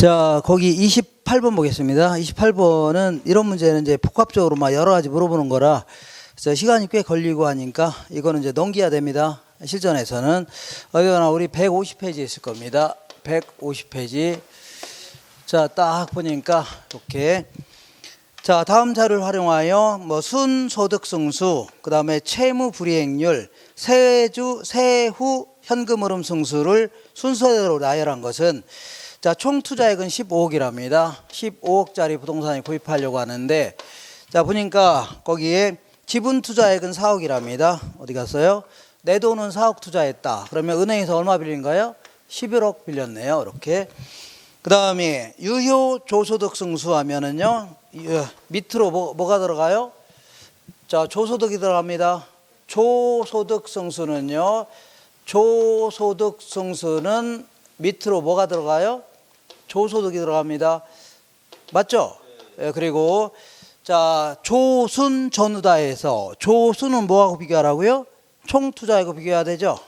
자, 거기 28번 보겠습니다. 28번은 이런 문제는 이제 복합적으로 막 여러 가지 물어보는 거라 그래서 시간이 꽤 걸리고 하니까 이거는 이제 넘겨야 됩니다. 실전에서는 어디나 우리 150페이지 있을 겁니다. 150페이지. 자, 딱 보니까 이렇게 자, 다음 자료를 활용하여 뭐 순소득승수, 그 다음에 채무불이행률, 세후 현금흐름 승수를 순서대로 나열한 것은 자, 총 투자액은 15억이랍니다. 15억짜리 부동산을 구입하려고 하는데 자, 보니까 거기에 지분 투자액은 4억이랍니다. 어디 갔어요? 내 돈은 4억 투자했다. 그러면 은행에서 얼마 빌린가요? 11억 빌렸네요. 이렇게. 그 다음에 유효 조소득 승수 하면은요, 밑으로 뭐가 들어가요? 자, 조소득이 들어갑니다. 조소득 승수는요, 조소득 승수는 밑으로 뭐가 들어가요? 조소득이 들어갑니다. 맞죠? 예, 그리고 자, 조순 전후다에서 조순은 뭐하고 비교하라고요? 총 투자하고 비교해야 되죠?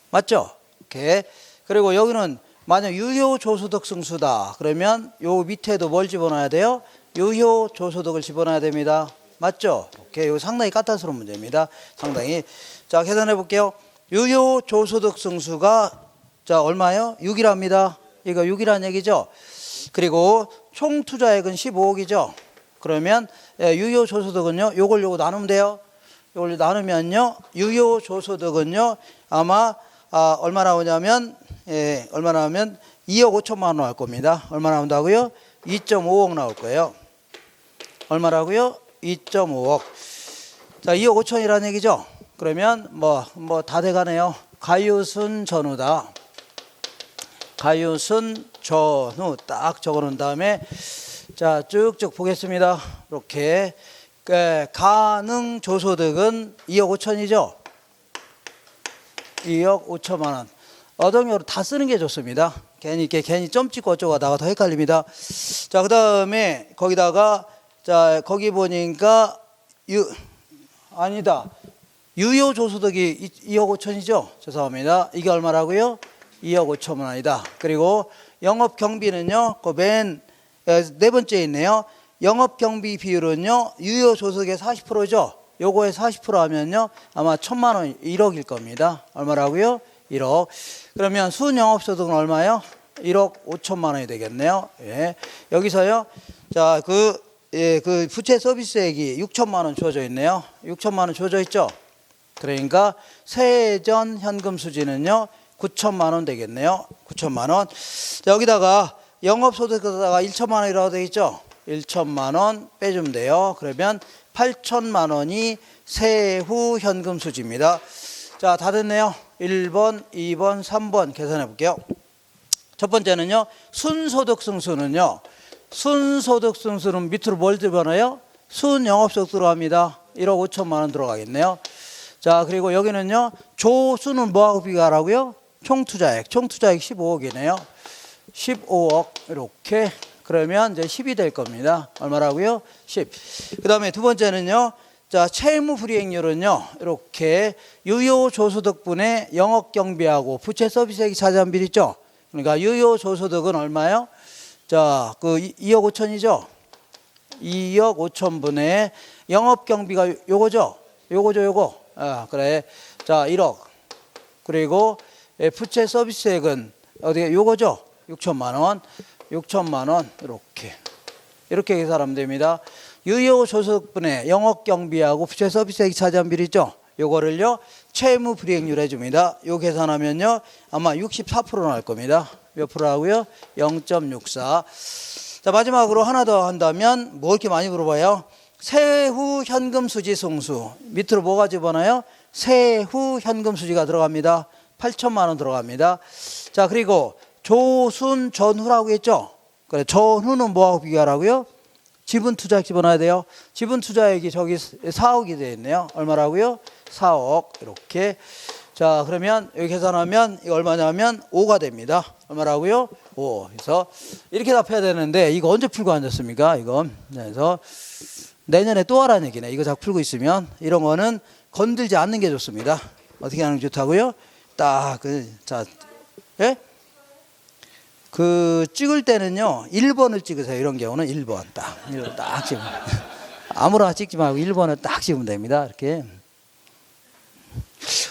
맞죠? 이렇게. 그리고 여기는 만약 유효 조소득 승수다. 그러면 요 밑에도 뭘 집어넣어야 돼요? 유효 조소득을 집어넣어야 됩니다. 맞죠? 오케이. 이거 상당히 까탈스러운 문제입니다. 상당히. 자, 계산해 볼게요. 유효 조소득 승수가 자, 얼마요? 6이랍니다. 이거 6이라는 얘기죠. 그리고 총 투자액은 15억이죠. 그러면 유효 조소득은요, 요걸 나누면 돼요. 요걸 나누면요, 유효 조소득은요, 아마 얼마 나오냐면 얼마 나오면 2억 5천만 원 나올 겁니다. 얼마 나온다고요? 2.5억 나올 거예요. 얼마라고요? 2.5억. 자, 2억 5천이라는 얘기죠. 그러면 뭐 다 돼가네요. 가유순 전후다. 가유순 전후 딱 적어놓은 다음에 자, 쭉쭉 보겠습니다. 이렇게 가능 조소득은 2억 5천이죠. 2억 5천만 원. 어동역으로 다 쓰는 게 좋습니다. 괜히 점 찍고 어쩌고 하다가 더 헷갈립니다. 자, 그 다음에 거기다가 자, 거기 보니까 아니다. 유효 조소득이 2억 5천이죠. 죄송합니다. 이게 얼마라고요? 2억 5천만 원이다. 그리고 영업 경비는요, 그 맨 네 번째에 있네요. 영업 경비 비율은요, 유효 조소득의 40%죠. 요거에 40% 하면요, 아마 1,000만 원, 1억일 겁니다. 얼마라고요? 1억. 그러면 순영업소득은 얼마요? 1억 5천만 원이 되겠네요. 예. 여기서요, 자, 그 부채 서비스액이 6천만 원 주어져 있네요. 6천만 원 주어져 있죠. 그러니까 세전 현금 수지는요, 9천만 원 되겠네요. 9천만 원. 자, 여기다가 영업소득에다가 1천만 원이라고 되어 있죠. 1천만 원 빼주면 돼요. 그러면 8천만 원이 세후 현금 수지입니다. 자, 다 됐네요. 1번, 2번, 3번 계산해 볼게요. 첫 번째는요, 순소득 승수는요, 순소득 승수는 밑으로 뭘 집어넣어요? 순영업소득 들어갑니다. 1억 5천만 원 들어가겠네요. 자, 그리고 여기는요, 조수는 뭐하고 비교하라고요? 총투자액 15억이네요. 15억 이렇게. 그러면 이제 10이 될 겁니다. 얼마라고요? 10. 그 다음에 두 번째는요, 자, 채무불이행률은요, 이렇게 유효 조소득분의 영업경비하고 부채 서비스액이 차지한 비율 있죠. 그러니까 유효 조소득은 얼마요? 자, 그 2억 5천이죠. 2억 5천분의 영업경비가 요거죠. 요거. 아, 그래. 자, 1억. 그리고 부채 서비스액은 어디가 요거죠. 6천만 원. 6천만 원 이렇게 계산하면 됩니다. 유효 조소득분의 영업경비하고 부채 서비스액이 차지한 비율이죠. 요거를요, 채무불이행률 해줍니다. 요 계산하면요, 아마 64% 나올 겁니다. 몇 프로라고요? 0.64. 자, 마지막으로 하나 더 한다면 뭐 이렇게 많이 물어봐요? 세후 현금 수지 승수. 밑으로 뭐가 집어넣어요? 세후 현금 수지가 들어갑니다. 8천만 원 들어갑니다. 자, 그리고 조순 전후라고 했죠? 그래, 전후는 뭐하고 비교하라고요? 지분 투자액 집어넣어야 돼요. 지분 투자액이 저기 4억이 되어 있네요. 얼마라고요? 4억. 이렇게. 자, 그러면 여기 계산하면 이거 얼마냐면 5가 됩니다. 얼마라고요? 5. 그래서 이렇게 답해야 되는데 이거 언제 풀고 앉았습니까? 이건. 그래서 내년에 또 하라는 얘기네. 이거 자꾸 풀고 있으면 이런 거는 건들지 않는 게 좋습니다. 어떻게 하는 게 좋다고요? 자, 예? 그 찍을 때는요 1번을 찍으세요. 이런 경우는 1번 딱 1번 딱 찍으면 아무나 찍지 말고 1번을 딱 찍으면 됩니다. 이렇게.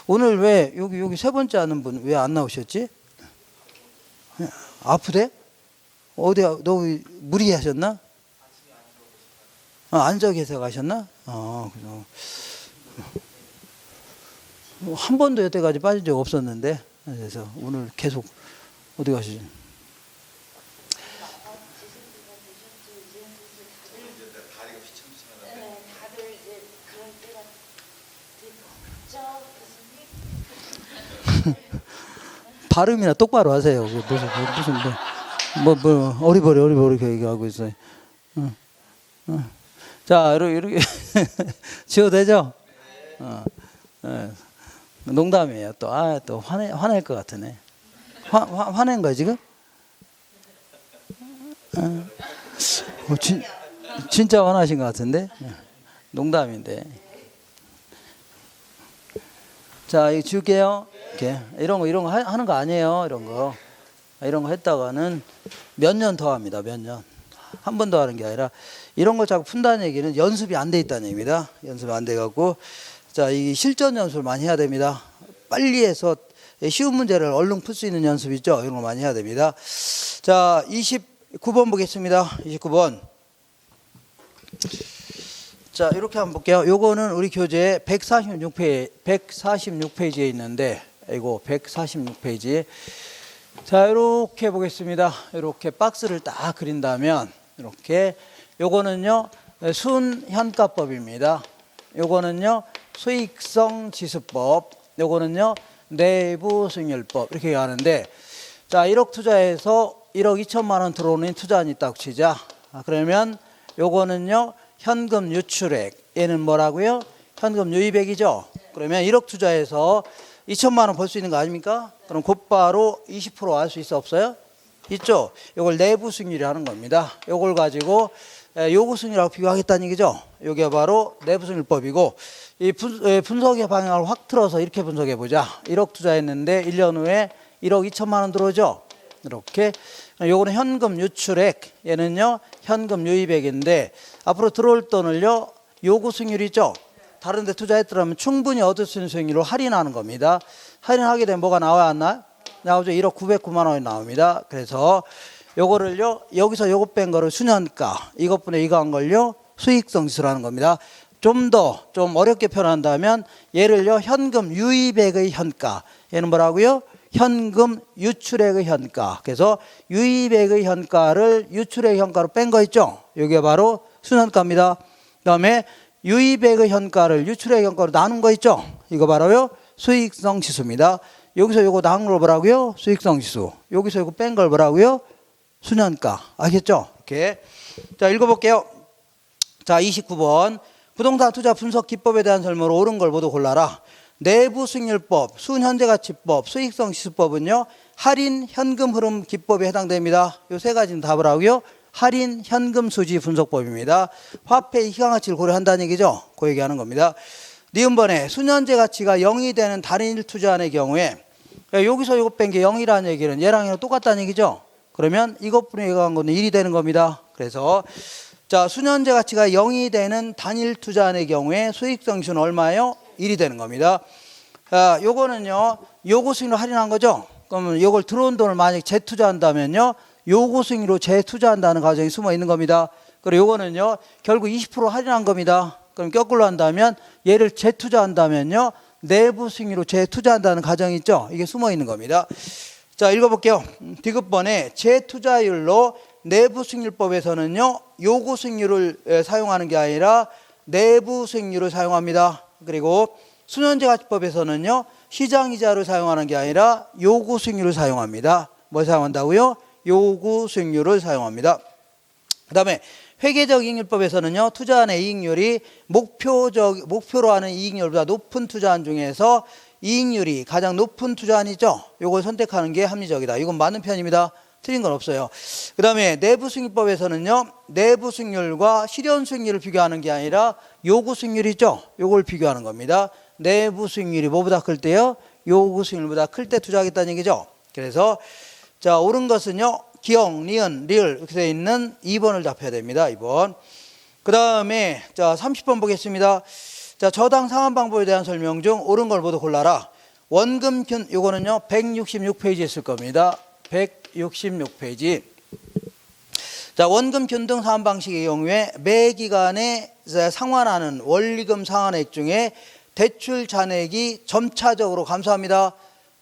오늘 왜 여기 세 번째 하는 분 왜 안 나오셨지? 아프대? 어디 너 무리하셨나? 앉아 계셔 가셨나? 한 번도 여태까지 빠진 적 없었는데 그래서 오늘 계속 어디 가시지? 발음이나 똑바로 하세요. 무슨 뭐 어리버리 얘기하고 있어요. 자, 이렇게 지어도 되죠? 농담이에요. 또 화낼 것 같으네. 화낸 거야 지금? 진짜 화나신 것 같은데? 농담인데. 자, 이거 지울게요. 이렇게 이런 거 하는 거 아니에요. 이런 거 했다가는 몇 년 더 합니다. 몇 년. 한 번 더 하는 게 아니라 이런 걸 자꾸 푼다는 얘기는 연습이 안 돼 있다는 얘기입니다. 연습이 안 돼 갖고 자, 이 실전 연습을 많이 해야 됩니다. 빨리 해서 쉬운 문제를 얼른 풀 수 있는 연습 있죠. 이런 거 많이 해야 됩니다. 자, 29번 보겠습니다. 29번. 자, 이렇게 한번 볼게요. 요거는 우리 교재 146페이지에 있는데, 이거 146페이지. 자, 이렇게 보겠습니다. 이렇게 박스를 딱 그린다면, 이렇게. 요거는요, 순현가법입니다. 요거는요, 수익성 지수법. 요거는요, 내부 수익률법. 이렇게 하는데, 자, 1억 투자해서 1억 2천만 원 들어오는 투자안이 있다고 치자. 그러면 요거는요, 현금 유출액. 얘는 뭐라고요? 현금 유입액이죠. 그러면 1억 투자해서 2천만 원 벌 수 있는 거 아닙니까? 그럼 곧바로 20% 알 수 있어 없어요? 있죠. 이걸 내부 수익률이 하는 겁니다. 이걸 가지고 요구 수익률하고 비교하겠다는 얘기죠. 이게 바로 내부 수익률법이고 이 분석의 방향을 확 틀어서 이렇게 분석해 보자. 1억 투자했는데 1년 후에 1억 2천만 원 들어오죠. 이렇게. 요거는 현금 유출액, 얘는요 현금 유입액인데 앞으로 들어올 돈을요 요구 수익률이죠. 다른 데 투자했더라면 충분히 얻을 수 있는 수익률로 할인하는 겁니다. 할인하게 되면 뭐가 나와야 안 나요? 나오죠. 1억 909만 원이 나옵니다. 그래서 요거를요 여기서 요거 뺀 거를 수년가, 이것분에 이거 한 걸요 수익성 지수라는 겁니다. 좀 어렵게 표현한다면 얘를요 현금 유입액의 현가, 얘는 뭐라고요? 현금 유출액의 현가. 그래서 유입액의 현가를 유출액의 현가로 뺀 거 있죠. 이게 바로 순현가입니다. 그다음에 유입액의 현가를 유출액의 현가로 나눈 거 있죠. 이거 바로요 수익성 지수입니다. 여기서 이거 나눈 걸 뭐라고요? 수익성 지수. 여기서 이거 뺀 걸 뭐라고요? 순현가. 알겠죠? 이렇게. 자, 읽어볼게요. 자, 29번. 부동산 투자 분석 기법에 대한 설명으로 옳은 걸 모두 골라라. 내부 수익률법, 순현재가치법, 수익성 지수법은요 할인 현금 흐름 기법에 해당됩니다. 이 세 가지는 답을 하고요. 할인 현금 수지 분석법입니다. 화폐의 희망가치를 고려한다는 얘기죠. 그 얘기하는 겁니다. 니은번에 순현재 가치가 0이 되는 단일 투자안의 경우에 여기서 이거 뺀 게 0이라는 얘기는 얘랑 얘랑 똑같다는 얘기죠. 그러면 이것분에 이거 한 거는 1이 되는 겁니다. 그래서 자, 순현재 가치가 0이 되는 단일 투자안의 경우에 수익성 지수는 얼마예요? 1이 되는 겁니다. 자, 요거는요 요구 수익률로 할인한 거죠. 그러면 요걸 들어온 돈을 만약 재투자한다면요 요구 수익률로 재투자한다는 과정이 숨어 있는 겁니다. 그리고 요거는요 결국 20% 할인한 겁니다. 그럼 거꾸로 한다면 얘를 재투자한다면요 내부 수익률로 재투자한다는 과정이 있죠. 이게 숨어 있는 겁니다. 자, 읽어볼게요. 디귿번에 재투자율로 내부 수익률법에서는요 요구 수익률을 사용하는 게 아니라 내부 수익률을 사용합니다. 그리고 순현재가치법에서는요 시장이자를 사용하는 게 아니라 요구 수익률을 사용합니다. 뭘 사용한다고요? 요구 수익률을 사용합니다. 그 다음에 회계적 이익률법에서는요 투자안의 이익률이 목표로 하는 이익률보다 높은 투자안 중에서 이익률이 가장 높은 투자안이죠. 요걸 선택하는 게 합리적이다. 이건 맞는 편입니다. 틀린 건 없어요. 그 다음에 내부 수익률법에서는요 내부 수익률과 실현 수익률을 비교하는 게 아니라 요구 수익률이죠. 요걸 비교하는 겁니다. 내부 수익률이 뭐보다 클 때요? 요구 수익률보다 클 때 투자하겠다는 얘기죠. 그래서 자, 옳은 것은요 기역, 니은, 리을 이렇게 되어 있는 2번을 답해야 됩니다. 2번. 그 다음에 자 30번 보겠습니다. 자 저당 상환 방법에 대한 설명 중 옳은 걸 모두 골라라. 원금 요거는요 166페이지에 있을 겁니다. 166페이지. 자 원금 균등 상환 방식의 경우에 매 기간에 상환하는 원리금 상환액 중에 대출 잔액이 점차적으로 감소합니다.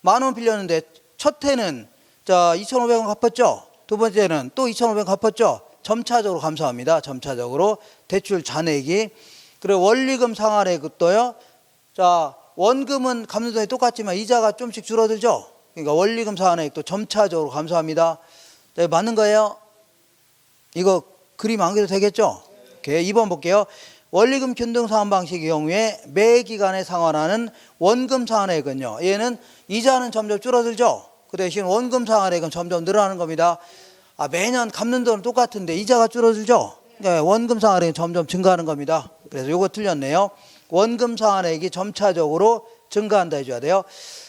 10,000원 빌렸는데 첫 해는 자 2,500원 갚았죠. 두 번째는 또 2,500원 갚았죠. 점차적으로 감소합니다. 점차적으로 대출 잔액이. 그리고 원리금 상환액도요. 자 원금은 갚는 돈이 똑같지만 이자가 좀씩 줄어들죠. 그러니까 원리금 상환액도 점차적으로 감소합니다. 자, 맞는 거예요? 이거 그림 안 그려도 되겠죠? 오케이, 2번 볼게요. 원리금 균등 상환 방식의 경우에 매 기간에 상환하는 원금 상환액은요. 얘는 이자는 점점 줄어들죠. 그 대신 원금 상환액은 점점 늘어나는 겁니다. 아, 매년 갚는 돈은 똑같은데 이자가 줄어들죠. 그러니까 원금 상환액이 점점 증가하는 겁니다. 그래서 이거 틀렸네요. 원금 상환액이 점차적으로 증가한다 해줘야 돼요.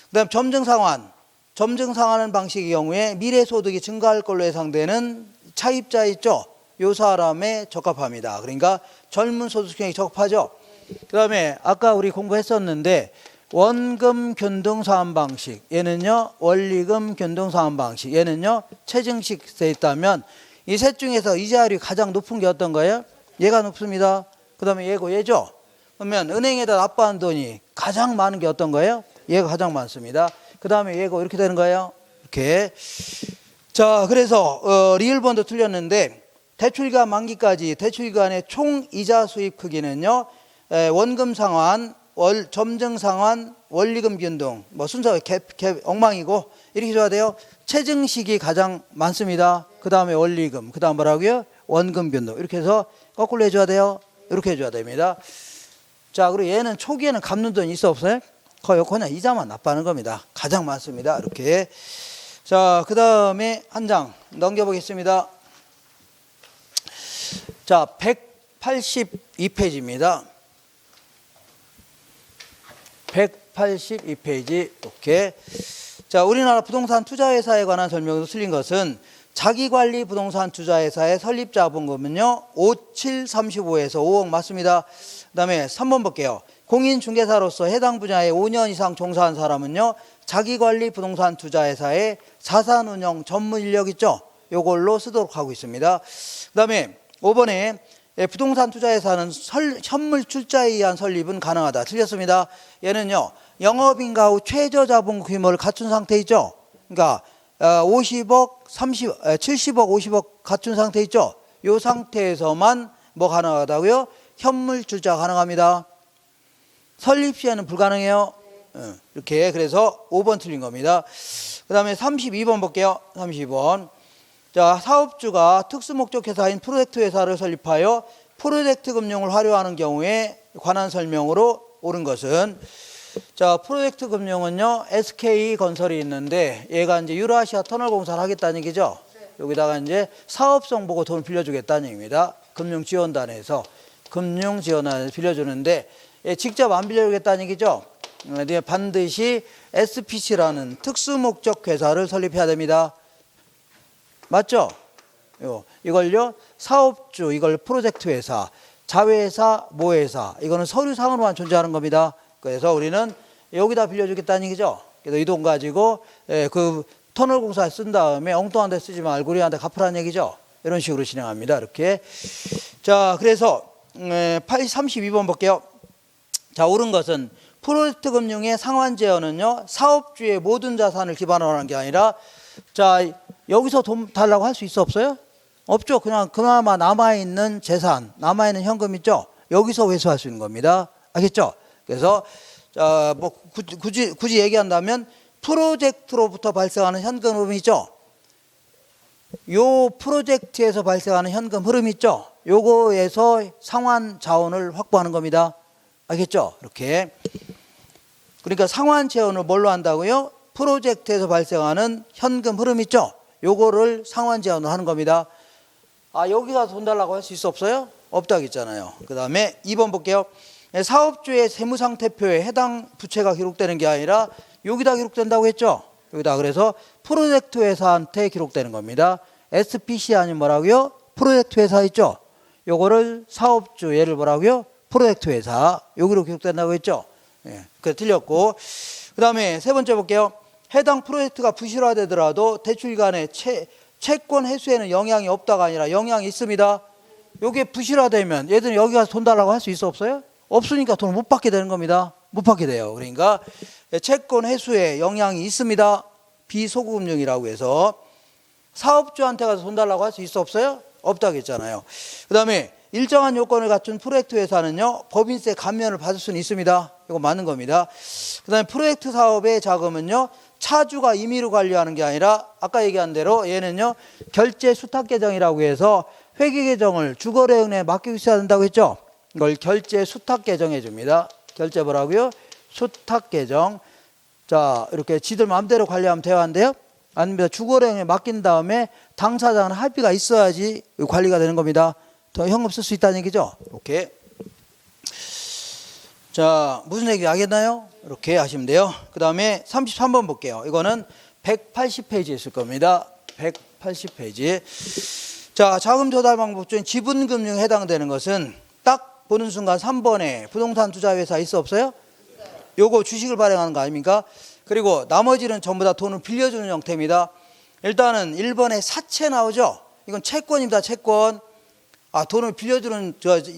그 다음 점증 상환. 점증 상환하는 방식의 경우에 미래 소득이 증가할 걸로 예상되는 차입자 있죠. 요 사람에 적합합니다. 그러니까 젊은 소득층에 적합하죠. 그 다음에 아까 우리 공부했었는데 원금 균등 상환 방식, 얘는요 원리금 균등 상환 방식, 얘는요 체증식 돼 있다면 이 셋 중에서 이자율이 가장 높은 게 어떤 거예요? 얘가 높습니다. 그 다음에 얘고 얘죠. 그러면 은행에다 납부한 돈이 가장 많은 게 어떤 거예요? 얘가 가장 많습니다. 그 다음에 얘고 이렇게 되는 거예요. 이렇게. 자, 그래서 리을번도 틀렸는데 대출기간 만기까지 대출기간의 총 이자 수입 크기는요 원금 상환, 점증 상환, 원리금 균등 뭐 순서가 엉망이고 이렇게 줘야 돼요. 체증식이 가장 많습니다. 그 다음에 원리금, 그 다음 뭐라고요? 원금 균등. 이렇게 해서 거꾸로 해줘야 돼요. 이렇게 해줘야 됩니다. 자, 그리고 얘는 초기에는 갚는 돈이 있어 없어요? 거의 그냥 이자만 납부하는 겁니다. 가장 많습니다. 이렇게. 자, 그 다음에 한 장 넘겨보겠습니다. 자, 182페이지입니다. 182페이지. 오케이. 자, 우리나라 부동산 투자회사에 관한 설명에서 틀린 것은 자기관리 부동산 투자회사의 설립자본금은요 5735에서 5억 맞습니다. 그 다음에 3번 볼게요. 공인중개사로서 해당 분야에 5년 이상 종사한 사람은요 자기관리 부동산 투자회사의 자산운용 전문 인력 있죠. 요걸로 쓰도록 하고 있습니다. 그 다음에 5번에 부동산 투자회사는 현물 출자에 의한 설립은 가능하다. 틀렸습니다. 얘는요 영업인가 후 최저자본 규모를 갖춘 상태 있죠. 그러니까 50억, 70억, 50억 갖춘 상태 있죠. 이 상태에서만 뭐 가능하다고요? 현물 출자 가능합니다. 설립 시에는 불가능해요. 이렇게. 그래서 5번 틀린 겁니다. 그 다음에 32번 볼게요. 32번. 자, 사업주가 특수목적 회사인 프로젝트 회사를 설립하여 프로젝트 금융을 활용하는 경우에 관한 설명으로 옳은 것은 자, 프로젝트 금융은요 SK건설이 있는데 얘가 이제 유라시아 터널 공사를 하겠다는 얘기죠. 여기다가 이제 사업성 보고 돈을 빌려주겠다는 얘기입니다. 금융지원단에서 빌려주는데 직접 안 빌려주겠다는 얘기죠. 반드시 SPC라는 특수목적 회사를 설립해야 됩니다. 맞죠? 이걸요 사업주, 이걸 프로젝트 회사, 자회사, 모회사, 이거는 서류상으로만 존재하는 겁니다. 그래서 우리는 여기다 빌려주겠다는 얘기죠. 그래서 이 돈 가지고 그 터널 공사에 쓴 다음에 엉뚱한 데 쓰지 말고 우리한테 갚으라는 얘기죠. 이런 식으로 진행합니다. 이렇게. 자, 그래서 32번 볼게요. 자, 옳은 것은 프로젝트 금융의 상환 제어는요 사업주의 모든 자산을 기반으로 하는 게 아니라 자, 여기서 돈 달라고 할 수 있어 없어요? 없죠. 그냥 그나마 남아있는 재산, 남아있는 현금 있죠. 여기서 회수할 수 있는 겁니다. 알겠죠? 그래서 뭐 굳이 얘기한다면 프로젝트로부터 발생하는 현금 흐름 있죠. 요 프로젝트에서 발생하는 현금 흐름 있죠. 요거에서 상환 자원을 확보하는 겁니다. 알겠죠? 이렇게. 그러니까 상환 재원을 뭘로 한다고요? 프로젝트에서 발생하는 현금 흐름 있죠. 요거를 상환 재원을 하는 겁니다. 아, 여기 가서 돈 달라고 할 수 있어 없어요? 없다고 했잖아요. 그 다음에 2번 볼게요. 사업주의 세무상태표에 해당 부채가 기록되는 게 아니라 여기다 기록된다고 했죠. 여기다. 그래서 프로젝트 회사한테 기록되는 겁니다. SPC 아니면 뭐라고요? 프로젝트 회사 있죠? 요거를 사업주, 얘를 뭐라고요? 프로젝트 회사. 여기로 기록된다고 했죠? 예, 그래 틀렸고. 그 다음에 세 번째 볼게요. 해당 프로젝트가 부실화되더라도 대출기관의 채권 회수에는 영향이 없다가 아니라 영향이 있습니다. 요게 부실화되면 얘들은 여기 가서 돈 달라고 할 수 있어 없어요? 없으니까 돈을 못 받게 되는 겁니다. 못 받게 돼요. 그러니까 채권 회수에 영향이 있습니다. 비소구금융이라고 해서 사업주한테 가서 돈 달라고 할 수 있어 없어요? 없다고 했잖아요. 그 다음에 일정한 요건을 갖춘 프로젝트 회사는요, 법인세 감면을 받을 수는 있습니다. 이거 맞는 겁니다. 그 다음에 프로젝트 사업의 자금은요, 차주가 임의로 관리하는 게 아니라 아까 얘기한 대로 얘는요, 결제 수탁 계정이라고 해서 회계 계정을 주거래은행에 맡기고 있어야 된다고 했죠. 이걸 결제 수탁 계정 해줍니다. 결제 뭐라고요? 수탁 계정. 자, 이렇게 지들 마음대로 관리하면 대화인데요. 아닙니다. 주거래은행에 맡긴 다음에 당사자는 합의가 있어야지 관리가 되는 겁니다. 더 현금 쓸 수 있다는 얘기죠. 이렇게. 자, 무슨 얘기 알겠나요? 이렇게 하시면 돼요. 그 다음에 33번 볼게요. 이거는 180페이지에 있을 겁니다. 180페이지. 자, 자금 조달 방법 중에 지분금융에 해당되는 것은 딱 보는 순간 3번에 부동산 투자회사 있어 없어요? 요거 주식을 발행하는 거 아닙니까? 그리고 나머지는 전부 다 돈을 빌려주는 형태입니다. 일단은 1번에 사채 나오죠? 이건 채권입니다. 채권. 아, 돈을 빌려주는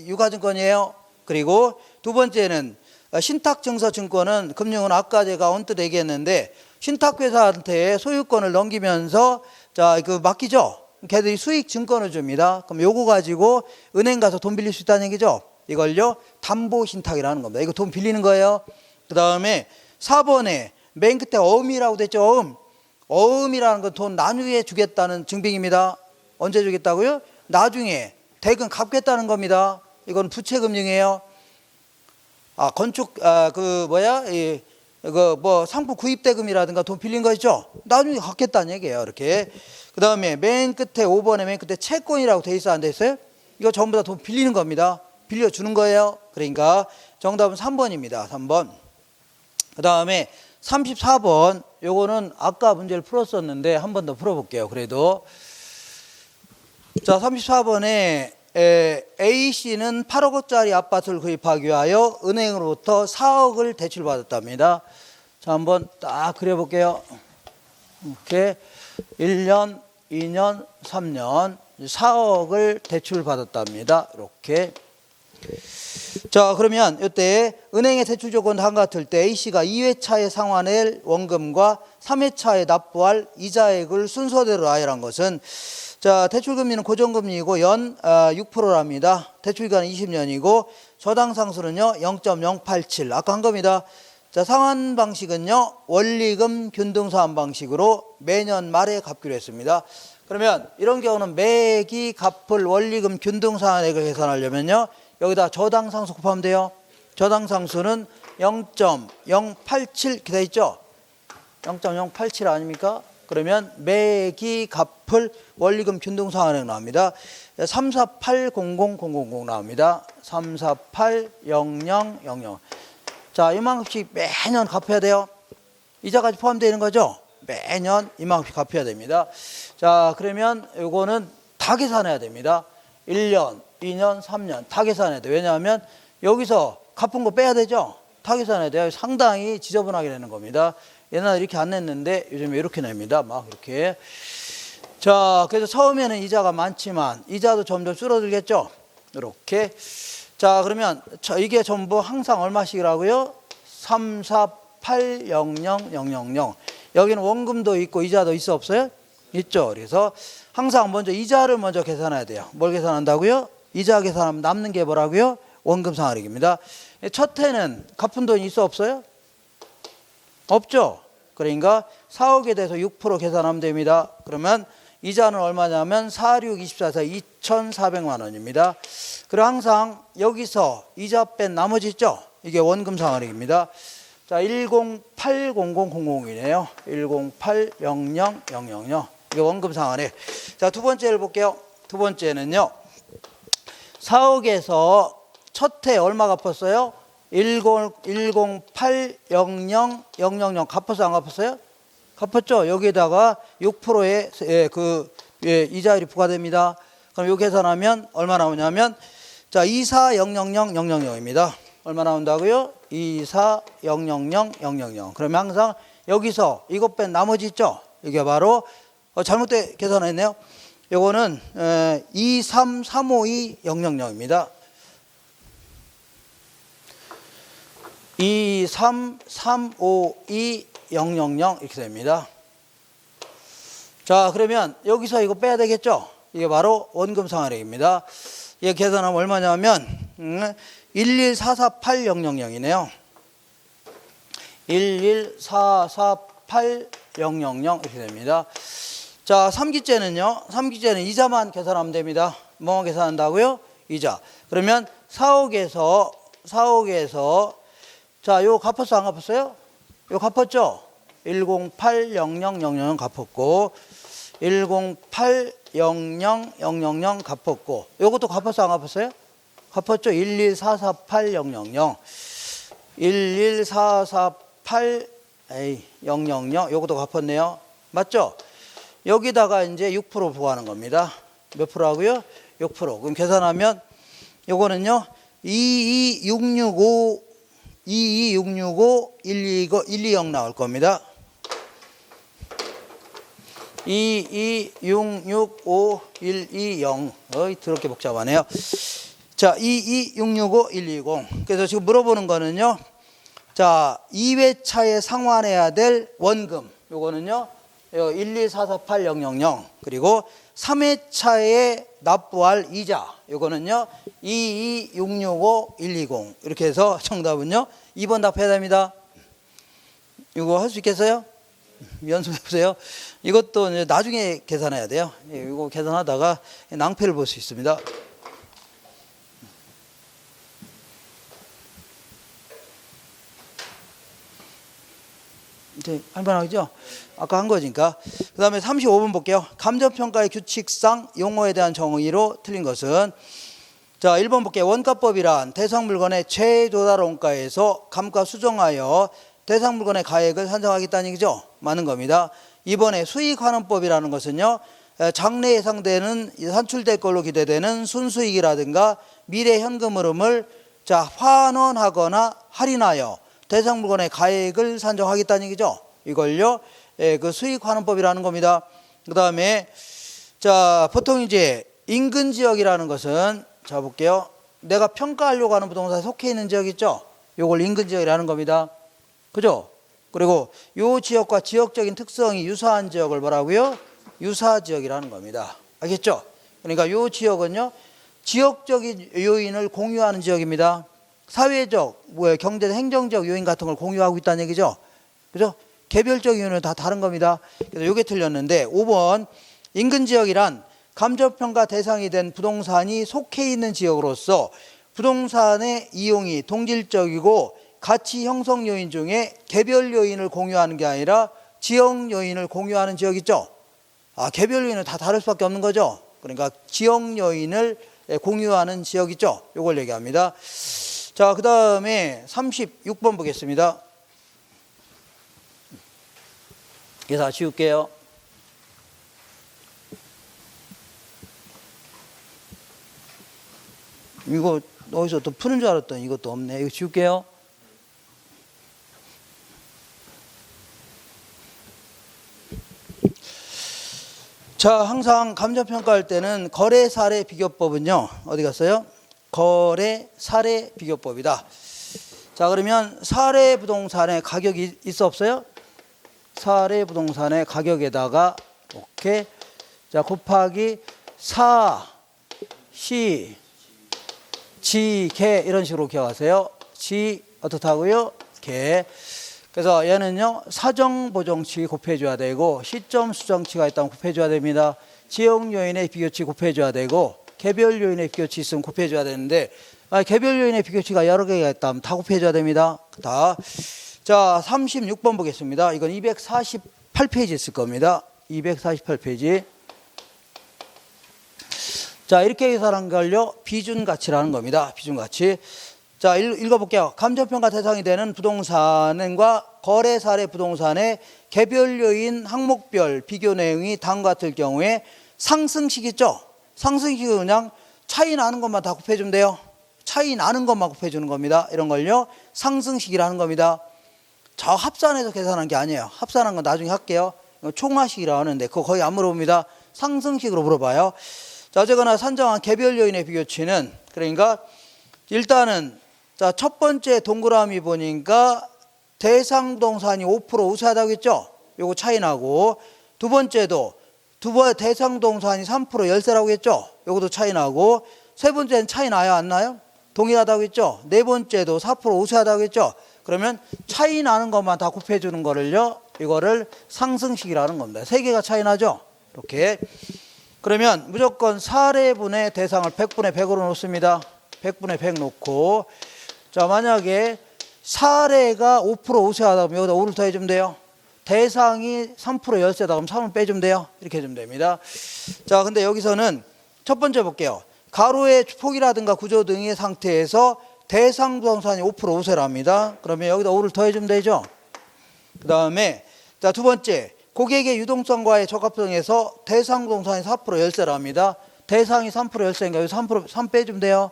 유가증권이에요. 그리고 두 번째는 신탁증서증권은 금융은 아까 제가 언뜻 얘기했는데 신탁회사한테 소유권을 넘기면서 자, 그 맡기죠? 걔들이 수익증권을 줍니다. 그럼 요거 가지고 은행 가서 돈 빌릴 수 있다는 얘기죠? 이걸요, 담보신탁이라는 겁니다. 이거 돈 빌리는 거예요. 그 다음에 4번에 맨 끝에 어음이라고 됐죠? 어음. 어음이라는 건 돈 나중에 주겠다는 증빙입니다. 언제 주겠다고요? 나중에 대금 갚겠다는 겁니다. 이건 부채금융이에요. 아, 건축, 상품 구입대금이라든가 돈 빌린 거 있죠? 나중에 갚겠다는 얘기예요. 이렇게. 그 다음에 맨 끝에 5번에 맨 끝에 채권이라고 돼 있어 안 돼 있어요? 이거 전부 다 돈 빌리는 겁니다. 빌려주는 거예요. 그러니까 정답은 3번입니다. 3번. 그 다음에 34번. 요거는 아까 문제를 풀었었는데 한 번 더 풀어볼게요. 그래도. 자, 34번에 A씨는 8억짜리 아파트를 구입하기 위하여 은행으로부터 4억을 대출받았답니다. 자, 한번 딱 그려볼게요. 이렇게 1년, 2년, 3년 4억을 대출받았답니다. 이렇게. 자, 그러면 이때 은행의 대출 조건 다 같을 때 A씨가 2회차에 상환할 원금과 3회차에 납부할 이자액을 순서대로 나열한 것은, 자, 대출금리는 고정금리이고 연 6%랍니다. 대출기간은 20년이고 저당상수는요 0.087 아까 한 겁니다. 자, 상환 방식은요 원리금 균등상환 방식으로 매년 말에 갚기로 했습니다. 그러면 이런 경우는 매기 갚을 원리금 균등상환액을 계산하려면요 여기다 저당상수 곱하면 돼요. 저당상수는 0.087 이렇게 돼 있죠. 0.087 아닙니까? 그러면 매기 갚을 원리금 균등상환액 나옵니다. 3480000 나옵니다. 3480000. 자, 이만큼씩 매년 갚아야 돼요. 이자까지 포함되어 있는 거죠. 매년 이만큼씩 갚아야 됩니다. 자, 그러면 요거는 다 계산해야 됩니다. 1년, 2년, 3년 다 계산해야 돼요. 왜냐하면 여기서 갚은 거 빼야 되죠. 다 계산해야 돼요. 상당히 지저분하게 되는 겁니다. 옛날에 이렇게 안 냈는데 요즘에 이렇게 냅니다. 막 이렇게. 자, 그래서 처음에는 이자가 많지만 이자도 점점 줄어들겠죠. 이렇게. 자, 그러면 이게 전부 항상 얼마씩이라고요? 3480000. 여기는 원금도 있고 이자도 있어 없어요? 있죠. 그래서 항상 먼저 이자를 먼저 계산해야 돼요. 뭘 계산한다고요? 이자 계산하면 남는 게 뭐라고요? 원금 상환액입니다. 첫 해는 갚은 돈이 있어 없어요? 없죠. 그러니까 4억에 대해서 6% 계산하면 됩니다. 그러면 이자는 얼마냐면 4, 6, 24에서 2,400만 원입니다. 그리고 항상 여기서 이자 뺀 나머지 있죠? 이게 원금 상환액입니다. 자, 1080000이네요. 1080000. 이게 원금 상환액. 자, 두 번째를 볼게요. 두 번째는요. 4억에서 첫 해 얼마 갚았어요? 1080000 갚았어요? 안 갚았어요? 갚았죠. 여기에다가 6%의 그 예, 이자율이 부과됩니다. 그럼 요 계산하면 얼마 나오냐면 자, 2400000입니다. 얼마 나온다고요? 2400000. 그러면 항상 여기서 이것 뺀 나머지 있죠? 이게 바로 잘못된 계산했네요. 요거는 2335200입니다. 2335200 이렇게 됩니다. 자, 그러면 여기서 이거 빼야 되겠죠? 이게 바로 원금 상환액입니다. 이거 계산하면 얼마냐면 1144800이네요. 1144800 이렇게 됩니다. 자, 3기째는요. 3기째는 이자만 계산하면 됩니다. 뭐만 계산한다고요? 이자. 그러면 4억에서 자, 요 갚았어 안 갚았어요? 요 갚았죠? 1080000 갚았고 1080000 갚았고 요것도 갚았어 안 갚았어요? 갚았죠? 1144800 1144800 요것도 갚았네요. 맞죠? 여기다가 이제 6% 부과하는 겁니다. 몇 프로하고요? 6%. 그럼 계산하면 요거는요 22665 120 나올 겁니다. 22665 120. 어이 더럽게 복잡하네요. 자, 22665 120. 그래서 지금 물어보는 거는요. 자, 2회차에 상환해야 될 원금. 요거는요. 1244800 그리고 3회차에 납부할 이자 요거는요 22665 120 이렇게 해서 정답은요 2번 답해야 됩니다. 이거 할 수 있겠어요? 연습해 보세요. 이것도 이제 나중에 계산해야 돼요. 이거 계산하다가 낭패를 볼 수 있습니다. 이제 할만하죠? 아까 한 거니까. 그 다음에 35번 볼게요. 감정평가의 규칙상 용어에 대한 정의로 틀린 것은 자 1번 볼게요. 원가법이란 대상 물건의 최도달 원가에서 감가 수정하여 대상 물건의 가액을 산정하겠다는 얘기죠. 맞는 겁니다. 2번에 수익환원법이라는 것은요. 장래 예상되는 산출될 걸로 기대되는 순수익이라든가 미래 현금 흐름을 자 환원하거나 할인하여 대상 물건의 가액을 산정하겠다는 얘기죠. 이걸요, 그 수익환원법이라는 겁니다. 그 다음에, 자, 보통 이제 인근 지역이라는 것은, 자, 볼게요. 내가 평가하려고 하는 부동산에 속해 있는 지역 있죠? 요걸 인근 지역이라는 겁니다. 그죠? 그리고 요 지역과 지역적인 특성이 유사한 지역을 뭐라고요? 유사 지역이라는 겁니다. 알겠죠? 그러니까 요 지역은요, 지역적인 요인을 공유하는 지역입니다. 사회적, 경제적, 행정적 요인 같은 걸 공유하고 있다는 얘기죠. 그죠? 개별적 요인은 다 다른 겁니다. 그래서 이게 틀렸는데 5번 인근 지역이란 감정평가 대상이 된 부동산이 속해 있는 지역으로서 부동산의 이용이 동질적이고 가치 형성 요인 중에 개별 요인을 공유하는 게 아니라 지역 요인을 공유하는 지역 있죠. 아, 개별 요인은 다 다를 수밖에 없는 거죠. 그러니까 지역 요인을 공유하는 지역 있죠. 이걸 얘기합니다. 자, 그 다음에 36번 보겠습니다. 계산 지울게요. 이거 어디서 또 푸는 줄 알았더니 이것도 없네. 이거 지울게요. 자, 항상 감정평가할 때는 거래 사례 비교법은요. 어디 갔어요? 거래 사례 비교법이다. 자, 그러면 사례 부동산의 가격이 있어 없어요? 사례 부동산의 가격에다가 이렇게 자 곱하기 사, 시, 지, 개 이런 식으로 기억하세요. 지 어떻다고요? 개. 그래서 얘는요 사정 보정치 곱해줘야 되고 시점 수정치가 있다면 곱해줘야 됩니다. 지역 요인의 비교치 곱해줘야 되고 개별 요인의 비교치 있으면 곱해줘야 되는데 개별 요인의 비교치가 여러 개가 있다면 다 곱해줘야 됩니다. 다. 자, 36번 보겠습니다. 이건 248페이지 있을 겁니다. 248페이지. 자, 이렇게 계산한 걸요 비준가치라는 겁니다. 비준가치. 자, 읽어볼게요. 감정평가 대상이 되는 부동산과 거래 사례 부동산의 개별 요인 항목별 비교 내용이 다음과 같을 경우에 상승식 있죠? 상승식은 그냥 차이 나는 것만 다 곱해주면 돼요. 차이 나는 것만 곱해주는 겁니다. 이런 걸요 상승식이라는 겁니다. 저 합산해서 계산한 게 아니에요. 합산한 건 나중에 할게요. 총화식이라고 하는데 그거 거의 안 물어봅니다. 상승식으로 물어봐요. 자, 어쨌거나 산정한 개별 요인의 비교치는, 그러니까 일단은 자, 첫 번째 동그라미 보니까 대상 부동산이 5% 우세하다고 했죠? 요거 차이 나고, 두 번째도 대상 부동산이 3% 열세라고 했죠? 요것도 차이 나고, 세 번째는 차이 나요, 안 나요? 동일하다고 했죠? 네 번째도 4% 우세하다고 했죠? 그러면 차이 나는 것만 다 곱해주는 거를요, 이거를 상승식이라는 겁니다. 세 개가 차이 나죠? 이렇게. 그러면 무조건 사례분의 대상을 100분의 100으로 놓습니다. 100분의 100 놓고, 자, 만약에 사례가 5% 우세하다 그러면 여기다 5를 더해주면 돼요. 대상이 3% 열세다 그러면 3을 빼주면 돼요. 이렇게 해주면 됩니다. 자, 근데 여기서는 첫 번째 볼게요. 가로의 폭이라든가 구조 등의 상태에서 대상 부동산이 5% 우세랍니다. 그러면 여기다 5를 더해주면 되죠. 그 다음에 자, 두 번째, 고객의 유동성과의 적합성에서 대상 부동산이 4% 열세랍니다. 대상이 3% 열세니까 여기 3 빼주면 돼요.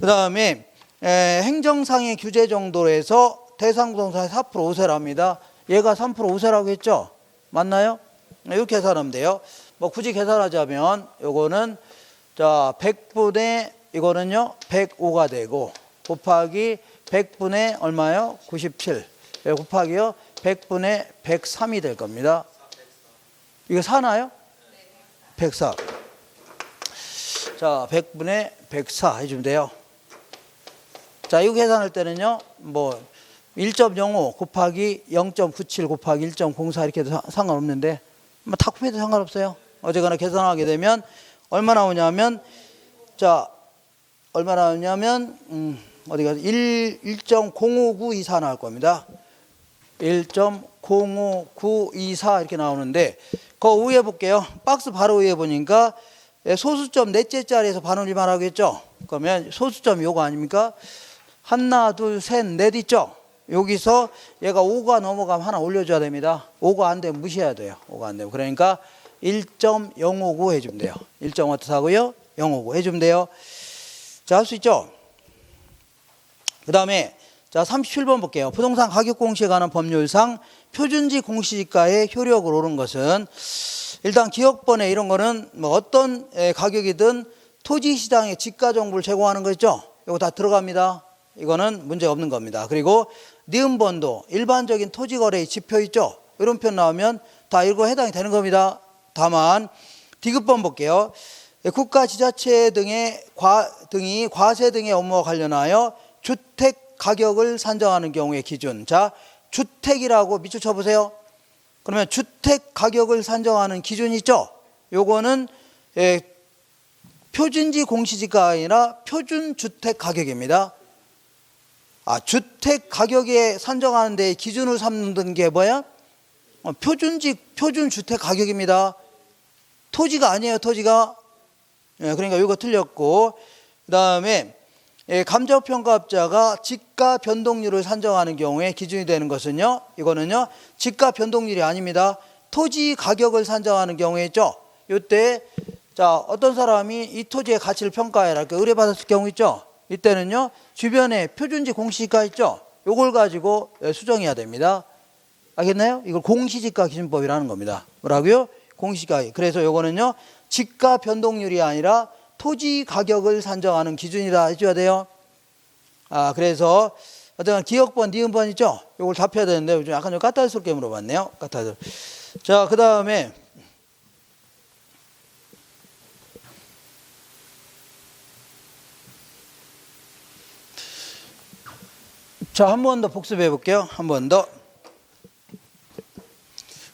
그 다음에 행정상의 규제 정도에서 대상 부동산이 4% 우세랍니다. 얘가 3% 우세라고 했죠? 맞나요? 이렇게 계산하면 돼요. 뭐 굳이 계산하자면 요거는 자, 100분의 이거는요 105가 되고 곱하기 100분의 얼마요? 97 곱하기요 100분의 103이 될 겁니다. 이거 사나요? 104. 자, 100분의 104 해주면 돼요. 자, 이거 계산할 때는요, 뭐 1.05 곱하기 0.97 곱하기 1.04 이렇게 해도 상관없는데 뭐 다 곱해도 상관없어요. 어쨌거나 계산하게 되면 얼마 나오냐면, 자, 얼마 나오냐면 어디가 1.05924 나올 겁니다. 1.05924 이렇게 나오는데, 그 위에 볼게요. 박스 바로 위에 보니까 소수점 넷째 자리에서 반올림 하라고 했죠. 그러면 소수점이 요거 아닙니까? 하나, 둘, 셋, 넷 있죠. 여기서 얘가 5가 넘어가면 하나 올려줘야 됩니다. 5가 안 되면 무시해야 돼요. 5가 안 되면. 그러니까 1.059 해주면 돼요. 1.5 어떻다고요? 059 해주면 돼요. 자, 할 수 있죠? 그 다음에 자, 37번 볼게요. 부동산 가격 공시에 관한 법률상 표준지 공시지가의 효력을 오른 것은, 일단 기업번에 이런 거는 뭐 어떤 가격이든 토지 시장의 지가 정보를 제공하는 거 있죠? 이거 다 들어갑니다. 이거는 문제 없는 겁니다. 그리고 니은번도 일반적인 토지 거래의 지표 있죠? 이런 표 나오면 다 이거 해당이 되는 겁니다. 다만 디귿번 볼게요. 국가 지자체 등이 과세 등의 업무와 관련하여 주택 가격을 산정하는 경우의 기준. 자, 주택이라고 밑줄 쳐보세요. 그러면 주택 가격을 산정하는 기준이 있죠? 요거는 표준지 공시지가가 아니라 표준주택 가격입니다. 아, 주택 가격에 산정하는 데 기준을 삼는 게 뭐야? 표준주택 가격입니다. 토지가 아니에요, 토지가. 그러니까 이거 틀렸고, 그 다음에 감정평가업자가 지가 변동률을 산정하는 경우에 기준이 되는 것은요, 이거는요, 지가 변동률이 아닙니다. 토지 가격을 산정하는 경우에 있죠. 이때 자, 어떤 사람이 이 토지의 가치를 평가해라 이렇게 의뢰받았을 경우 있죠. 이때는요, 주변에 표준지 공시지가 있죠. 요걸 가지고 수정해야 됩니다. 알겠나요? 이걸 공시지가 기준법이라는 겁니다. 뭐라고요? 공시지가. 그래서 요거는요, 지가 변동률이 아니라 토지 가격을 산정하는 기준이다 해줘야 돼요. 아, 그래서 어떤 기억번, 니은번 있죠? 요걸 답해야 되는데 요즘 약간 좀 까탈스럽게 물어봤네요. 까탈. 자, 그 다음에 자, 한 번 더 복습해 볼게요. 한 번 더.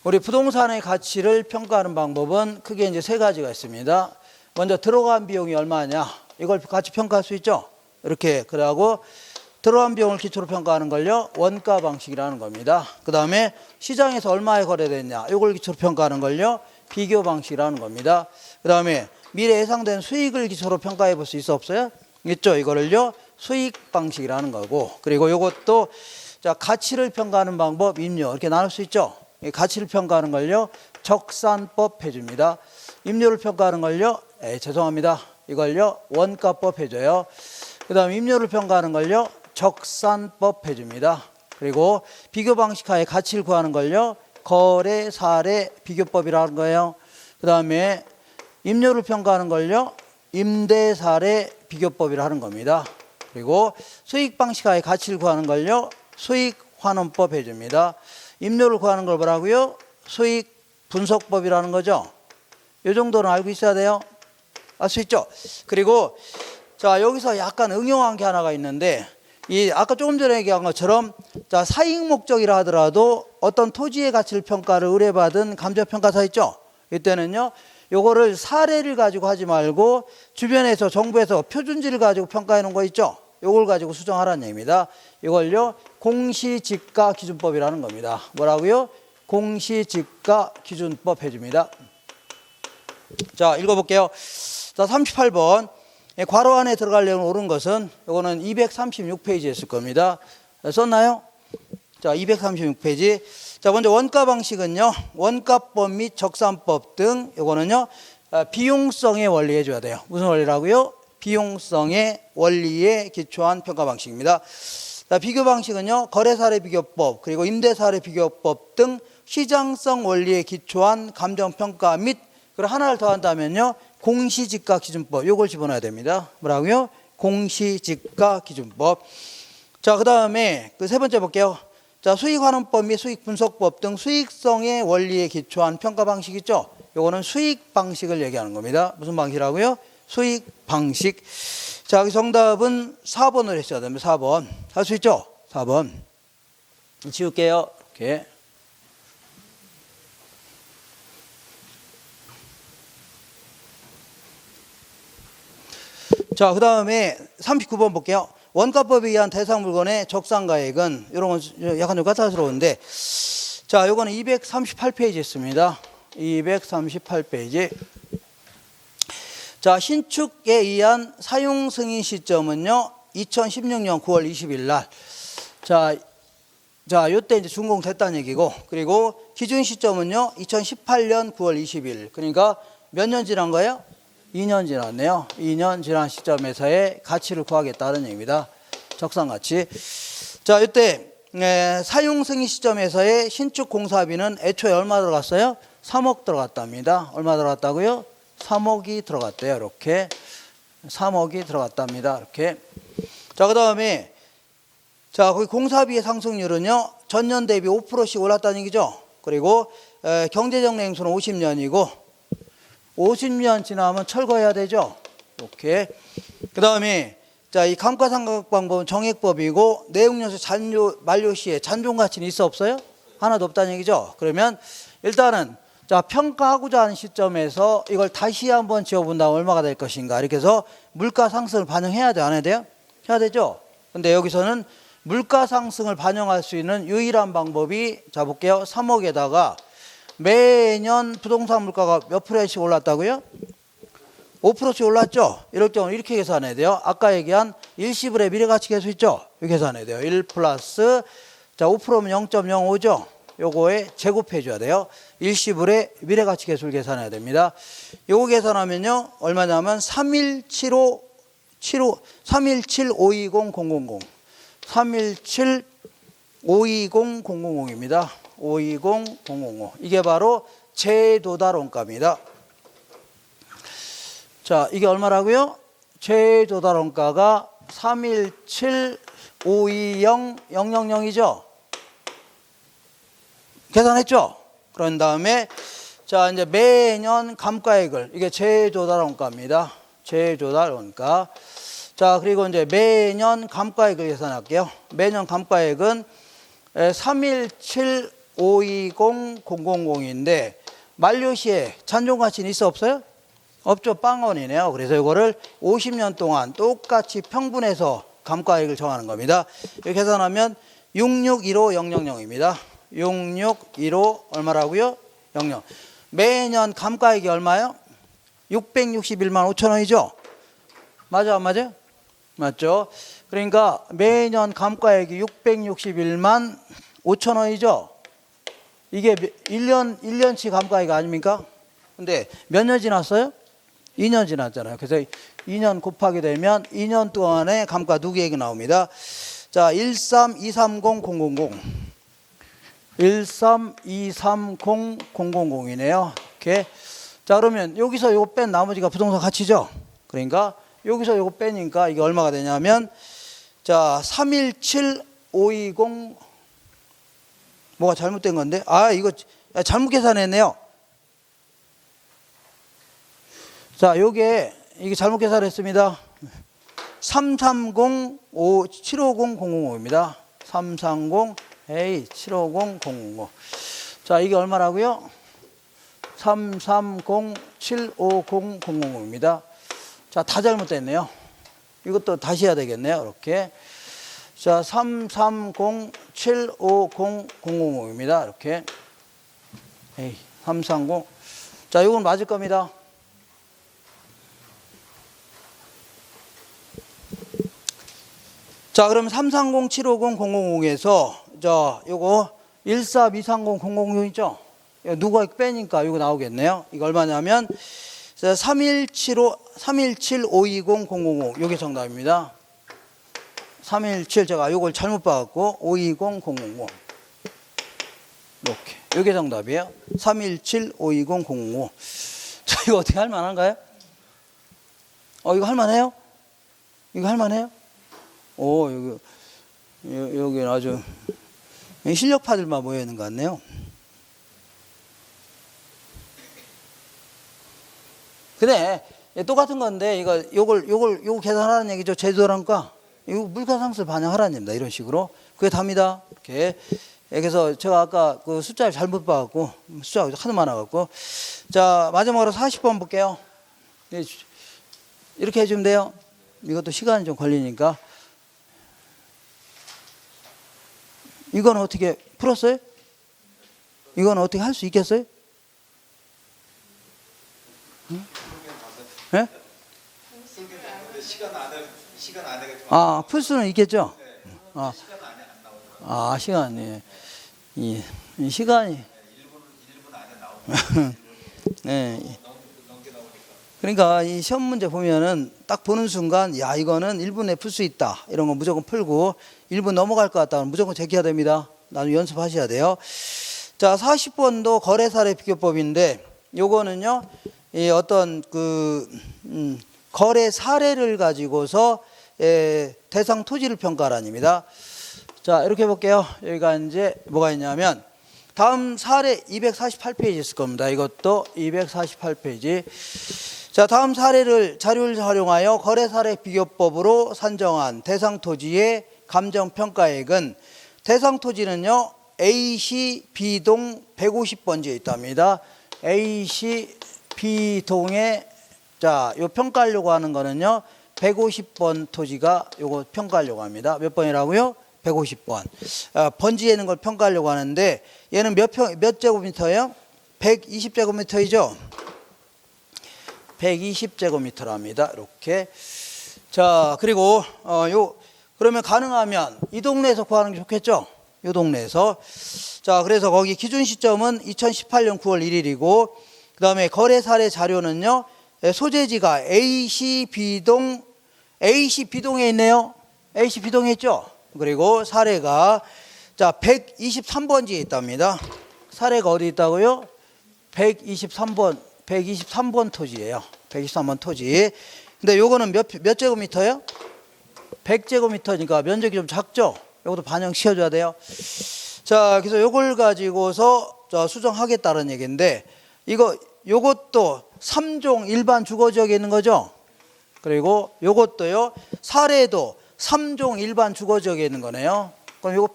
우리 부동산의 가치를 평가하는 방법은 크게 이제 세 가지가 있습니다. 먼저 들어간 비용이 얼마냐, 이걸 같이 평가할 수 있죠. 이렇게. 그러고 들어간 비용을 기초로 평가하는 걸요, 원가 방식이라는 겁니다. 그 다음에 시장에서 얼마에 거래됐냐, 이걸 기초로 평가하는 걸요, 비교 방식이라는 겁니다. 그 다음에 미래 예상된 수익을 기초로 평가해 볼 수 있어 없어요? 있죠. 이거를요, 수익 방식이라는 거고, 그리고 이것도 자, 가치를 평가하는 방법, 임료 이렇게 나눌 수 있죠. 이 가치를 평가하는 걸요, 적산법 해줍니다. 임료를 평가하는 걸요. 죄송합니다. 이걸요. 원가법 해줘요. 그 다음 임료를 평가하는 걸요. 적산법 해줍니다. 그리고 비교 방식 하에 가치를 구하는 걸요. 거래 사례 비교법이라는 거예요. 그 다음에 임료를 평가하는 걸요. 임대 사례 비교법이라 하는 겁니다. 그리고 수익 방식 하에 가치를 구하는 걸요. 수익 환원법 해줍니다. 임료를 구하는 걸 뭐라고요? 수익 분석법이라는 거죠. 이 정도는 알고 있어야 돼요. 알 수 있죠? 그리고 자, 여기서 약간 응용한 게 하나가 있는데, 이 아까 조금 전에 얘기한 것처럼 자, 사익 목적이라 하더라도 어떤 토지의 가치를 평가를 의뢰받은 감정평가사 있죠? 이때는요, 요거를 사례를 가지고 하지 말고 주변에서 정부에서 표준지를 가지고 평가해 놓은 거 있죠? 요걸 가지고 수정하라는 얘기입니다. 이걸요, 공시지가기준법이라는 겁니다. 뭐라고요? 공시지가기준법 해줍니다. 자, 읽어볼게요. 자, 38번. 괄호 안에 들어가려면 옳은 것은 요거는 236페이지에 있을 겁니다. 썼나요? 자, 236페이지. 자, 먼저 원가 방식은요, 원가법 및 적산법 등 요거는요, 비용성의 원리 해줘야 돼요. 무슨 원리라고요? 비용성의 원리에 기초한 평가 방식입니다. 자, 비교 방식은요, 거래사례 비교법, 그리고 임대사례 비교법 등 시장성 원리에 기초한 감정평가 및, 그리고 하나를 더 한다면요, 공시지가기준법, 요걸 집어넣어야 됩니다. 뭐라고요? 공시지가기준법. 자, 그 다음에 그 세 번째 볼게요. 자, 수익환원법 및 수익분석법 등 수익성의 원리에 기초한 평가 방식 있죠? 요거는 수익 방식을 얘기하는 겁니다. 무슨 방식이라고요? 수익 방식. 자, 그 정답은 4번을 했어야 됩니다. 4번. 할 수 있죠? 4번. 지울게요. 이렇게. 자, 그 다음에 39번 볼게요. 원가법에 의한 대상 물건의 적산가액은, 이런 건 약간 좀 까탈스러운데, 자, 요거는 238페이지 있습니다. 238페이지. 자, 신축에 의한 사용 승인 시점은요, 2016년 9월 20일 날. 자, 요때 이제 준공됐다는 얘기고, 그리고 기준 시점은요, 2018년 9월 20일. 그러니까 몇 년 지난 거예요? 2년 지났네요. 2년 지난 시점에서의 가치를 구하겠다는 얘기입니다. 적산가치. 자, 이때 사용 승인 시점에서의 신축 공사비는 애초에 얼마 들어갔어요? 3억 들어갔답니다. 얼마 들어갔다고요? 3억이 들어갔대요. 이렇게 3억이 들어갔답니다. 이렇게. 자, 그 다음에 자, 거기 공사비의 상승률은요, 전년 대비 5%씩 올랐다는 얘기죠. 그리고 경제적 냉수는 50년이고 50년 지나면 철거해야 되죠. 이렇게. 그 다음에 자, 이 감가상각 방법은 정액법이고 내용연수 만료 시에 잔존 가치는 있어 없어요? 하나도 없다는 얘기죠. 그러면 일단은 자, 평가하고자 하는 시점에서 이걸 다시 한번 지어본다면 얼마가 될 것인가. 이렇게 해서 물가 상승을 반영해야 돼, 안 해야 돼요? 해야 되죠. 근데 여기서는 물가 상승을 반영할 수 있는 유일한 방법이, 자, 볼게요. 3억에다가 매년 부동산 물가가 몇 프로씩 올랐다고요? 5%씩 올랐죠? 이럴 경우 이렇게 계산해야 돼요. 아까 얘기한 일시불의 미래가치 계수 있죠? 이렇게 계산해야 돼요. 1 플러스, 자, 5%면 0.05죠? 요거에 제곱해 줘야 돼요. 일시불의 미래가치 계수를 계산해야 됩니다. 요거 계산하면요, 얼마냐면 317-520-000. 317-520-000입니다. 520-000. 이게 바로 재도달 원가입니다. 자, 이게 얼마라고요? 재도달 원가가 317-520-000이죠. 계산했죠? 그런 다음에 자, 이제 매년 감가액을, 이게 재도달 원가입니다. 재도달 원가. 자, 그리고 이제 매년 감가액을 계산할게요. 매년 감가액은 317-520-000인데 만료시에 잔존가치는 있어 없어요? 없죠. 빵원이네요. 그래서 이거를 50년 동안 똑같이 평분해서 감가액을 정하는 겁니다. 이렇게 계산하면 6615-000입니다. 6615 얼마라고요? 00. 매년 감가액이 얼마요? 661만 5천 원이죠? 맞아, 안 맞아요? 맞죠? 그러니까 매년 감가액이 661만 5천 원이죠? 이게 1년치 감가액 아닙니까? 근데 몇 년 지났어요? 2년 지났잖아요. 그래서 2년 곱하게 되면 2년 동안의 감가 두 개가 나옵니다. 자, 13230,000. 13230,000이네요. 이렇게. 자, 그러면 여기서 요거 뺀 나머지가 부동산 가치죠. 그러니까 여기서 요거 빼니까 이게 얼마가 되냐면, 자, 317520. 뭐가 잘못된 건데? 아, 이거 잘못 계산했네요. 자, 이게 잘못 계산했습니다. 330-750-005입니다. 330-750-005. 자, 이게 얼마라고요? 330-750-005입니다. 자, 다 잘못됐네요. 이것도 다시 해야 되겠네요. 이렇게. 자, 330-750-005입니다. 이렇게. 330. 자, 이건 맞을 겁니다. 자, 그럼 330-750-005에서 요거 14230-006 있죠? 누가 빼니까 이거 나오겠네요. 이거 얼마냐면 317-520-005 요게 정답입니다. 317 제가 요걸 잘못 봐갖고 520-005 이렇게 요게 정답이에요. 317-520-005. 자, 이거 어떻게 할 만한가요? 이거 할 만해요? 이거 할 만해요? 여기 아주 실력파들만 모여 있는 것 같네요. 근데 똑같은 건데 요거 계산하라는 얘기죠. 제조라니까 이거 물가상승 반영하라는 얘기입니다. 이런 식으로 그게 답니다. 이렇게. 그래서 제가 아까 그 숫자를 잘못 봐갖고 숫자가 하도 많아갖고. 자, 마지막으로 40번 볼게요. 이렇게 해주면 돼요. 이것도 시간이 좀 걸리니까. 이건 어떻게 풀었어요? 이건 어떻게 할 수 있겠어요? 응? 네? 시간 안에 풀 수는 있겠죠? 시간이. 이 시간이. 1분 안에 나오면. 네. 그러니까 이 시험 문제 보면은 딱 보는 순간, 야, 이거는 1분 내에 풀 수 있다. 이런 거 무조건 풀고, 1분 넘어갈 것 같다면 무조건 제기해야 됩니다. 나중에 연습하셔야 돼요. 자, 40번도 거래 사례 비교법인데, 요거는요, 이 어떤 거래 사례를 가지고서 대상 토지를 평가하라입니다. 자, 이렇게 해볼게요. 여기가 이제 뭐가 있냐면, 다음 사례 248페이지 있을 겁니다. 이것도 248페이지. 자, 다음 자료를 활용하여 거래 사례 비교법으로 산정한 대상 토지의 감정 평가액은, 대상 토지는요, A시 B동 150번지에 있답니다. A시 B동에, 자, 요 평가하려고 하는 거는요, 150번 토지가 요거 평가하려고 합니다. 몇 번이라고요? 150번. 번지에 있는 걸 평가하려고 하는데, 얘는 몇 제곱미터예요? 120제곱미터이죠? 120제곱미터랍니다. 이렇게. 자, 그리고 그러면 가능하면 이 동네에서 구하는 게 좋겠죠? 이 동네에서. 자, 그래서 거기 기준 시점은 2018년 9월 1일이고, 그 다음에 거래 사례 자료는요, 소재지가 A시 B동에 있네요. A시 B동에 있죠? 그리고 사례가, 자, 123번지에 있답니다. 사례가 어디 있다고요? 123번 토지예요. 123번 토지. 근데 요거는 몇 제곱미터예요? 100제곱미터니까 면적이 좀 작죠? 요것도 반영시켜줘야 돼요. 자, 그래서 요걸 가지고서 수정하겠다는 얘기인데, 요것도 3종 일반 주거지역에 있는 거죠? 그리고 요것도요, 사례도 3종 일반 주거지역에 있는 거네요. 그럼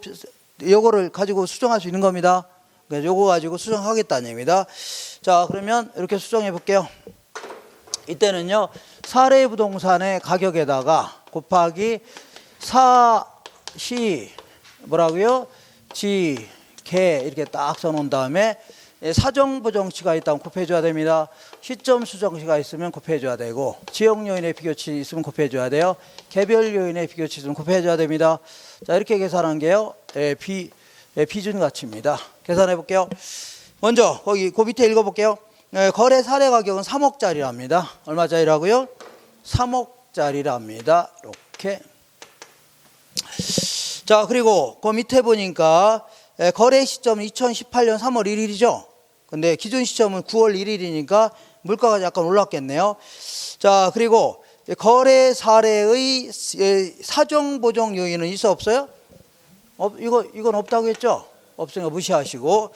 요거를 가지고 수정할 수 있는 겁니다. 그래서 요거 가지고 수정하겠다는 얘기입니다. 자, 그러면 이렇게 수정해 볼게요. 이때는요, 사례 부동산의 가격에다가 곱하기 사시 뭐라고요? 지, 개 이렇게 딱 써놓은 다음에 사정부정치가 있다면 곱해줘야 됩니다. 시점 수정치가 있으면 곱해줘야 되고, 지역 요인의 비교치 있으면 곱해줘야 돼요. 개별 요인의 비교치 있으면 곱해줘야 됩니다. 자, 이렇게 계산한 게요, 비준 가치입니다. 계산해 볼게요. 먼저 거기 그 밑에 읽어볼게요. 거래 사례 가격은 3억짜리랍니다. 얼마짜리라고요? 3억짜리랍니다. 이렇게. 자, 그리고 그 밑에 보니까 거래 시점은 2018년 3월 1일이죠. 근데 기준 시점은 9월 1일이니까 물가가 약간 올랐겠네요. 자, 그리고 거래 사례의 사정 보정 요인은 있어 없어요? 이건 없다고 했죠? 없으니까 무시하시고.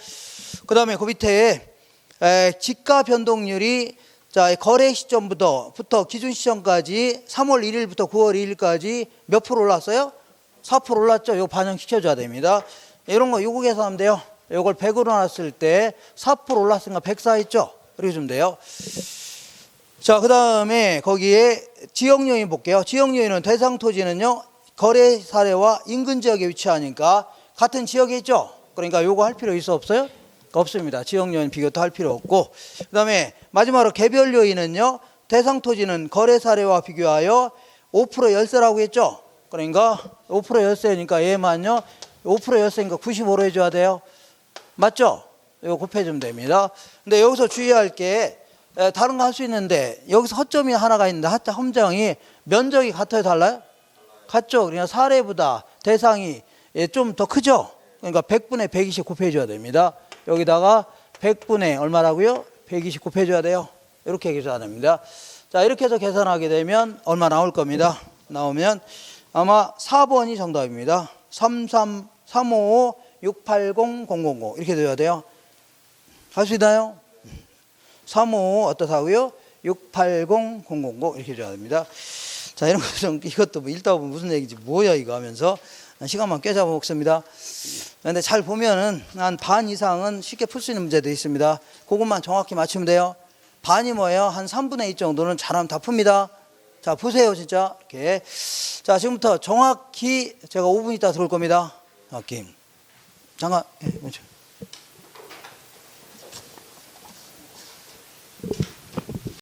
그 다음에 그 밑에 지가 변동률이 자, 거래 시점부터 기준 시점까지 3월 1일부터 9월 2일까지 몇 프로 올랐어요? 4% 올랐죠? 이거 반영시켜줘야 됩니다. 이런 거 요거 계산하면 돼요. 요걸 100으로 놨을 때 4% 올랐으니까 104 했죠? 이렇게 주면 돼요. 자, 그 다음에 거기에 지역 요인 볼게요. 지역 요인은 대상 토지는요, 거래 사례와 인근 지역에 위치하니까 같은 지역에 있죠? 그러니까 요거 할 필요 있어 없어요? 없습니다. 지역 요인 비교도 할 필요 없고. 그 다음에 마지막으로 개별 요인은요, 대상 토지는 거래 사례와 비교하여 5% 열세라고 했죠? 그러니까 5% 열세니까 얘만요, 5% 열세니까 95로 해줘야 돼요. 맞죠? 이거 곱해주면 됩니다. 근데 여기서 주의할 게 다른 거 할 수 있는데 여기서 허점이 하나가 있는데 함정이 면적이 같아요, 달라요? 같죠? 그러니까 사례보다 대상이 좀 더 크죠? 그러니까 100분의 120 곱해줘야 됩니다. 여기다가 100분의 얼마라고요? 120 곱해줘야 돼요. 이렇게 계산합니다. 자, 이렇게 해서 계산하게 되면 얼마 나올 겁니다. 나오면 아마 4번이 정답입니다. 355-680-000 이렇게 돼야 돼요. 할 수 있나요? 355 어떻다고요? 680-000 이렇게 줘야 됩니다. 자, 이런 거 좀 이것도 뭐 읽다 보면 무슨 얘기지 뭐야 이거 하면서 시간만 꽤 잡아먹습니다. 그런데 잘 보면은 한 반 이상은 쉽게 풀 수 있는 문제도 있습니다. 그것만 정확히 맞추면 돼요. 반이 뭐예요? 한 3분의 2 정도는 잘하면 다 풉니다. 자, 보세요, 진짜. 이렇게. 자, 지금부터 정확히 제가 5분 있다 들어올 겁니다. 정확히. 잠깐.